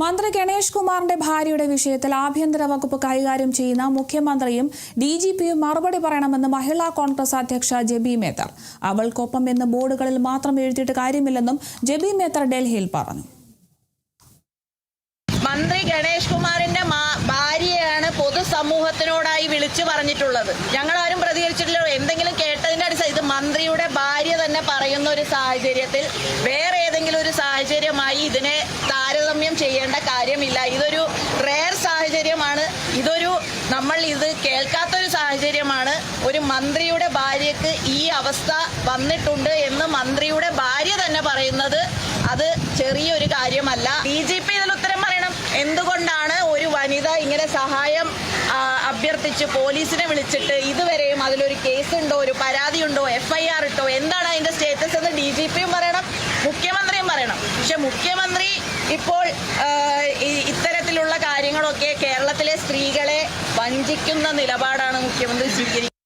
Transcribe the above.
മന്ത്രി ഗണേഷ് കുമാറിന്റെ ഭാര്യയുടെ വിഷയത്തിൽ ആഭ്യന്തര വകുപ്പ് കൈകാര്യം ചെയ്യുന്ന മുഖ്യമന്ത്രിയും ഡിജിപിയും മറുപടി പറയണമെന്ന് മഹിളാ കോൺഗ്രസ് അധ്യക്ഷ ജെബി മേത്തർ. അവൾക്കൊപ്പം എന്ന് ബോർഡുകളിൽ മാത്രം എഴുതിയിട്ട് കാര്യമില്ലെന്നും ജെബി മേത്തർ ഡൽഹിയിൽ പറഞ്ഞു. മന്ത്രി ഗണേഷ് കുമാറിന്റെ ഭാര്യയാണ് പൊതുസമൂഹത്തിനോടായി വിളിച്ചു പറഞ്ഞിട്ടുള്ളത്. ഞങ്ങളാരും പ്രതികരിച്ചിട്ടില്ല. എന്തെങ്കിലും കേട്ടതിന്റെ അടിസ്ഥാനം ഇത് മന്ത്രിയുടെ ഭാര്യ തന്നെ പറയുന്ന ഒരു സാഹചര്യത്തിൽ വേറെ ഏതെങ്കിലും ഒരു സാഹചര്യമായി ഇതിനെ താരതമ്യം ചെയ്യേണ്ട കാര്യമില്ല. ഇതൊരു റെയർ സാഹചര്യമാണ്. നമ്മൾ ഇത് കേൾക്കാത്തൊരു സാഹചര്യമാണ്. ഒരു മന്ത്രിയുടെ ഭാര്യക്ക് ഈ അവസ്ഥ വന്നിട്ടുണ്ട് എന്ന് മന്ത്രിയുടെ ഭാര്യ തന്നെ പറയുന്നത് അത് ചെറിയൊരു കാര്യമല്ല. DGP ഇതിൽ ഉത്തരം പറയണം. എന്തുകൊണ്ടാണ് ഒരു വനിത ഇങ്ങനെ സഹായം അഭ്യർത്ഥിച്ച് പോലീസിനെ വിളിച്ചിട്ട് ഇതുവരെയും അതിലൊരു കേസുണ്ടോ, ഒരു പരാതിയുണ്ടോ, FIR ഇട്ടോ, എന്താണ് അതിന്റെ സ്റ്റേറ്റസ് എന്ന് DGPയും പറയണം, മുഖ്യമന്ത്രിയും പറയണം. പക്ഷെ മുഖ്യമന്ത്രി ഇപ്പോൾ ഇത്തരത്തിലുള്ള കാര്യങ്ങളൊക്കെ കേരളത്തിലെ സ്ത്രീകളെ വഞ്ചിക്കുന്ന നിലപാടാണ് മുഖ്യമന്ത്രി സ്വീകരിക്കുന്നത്.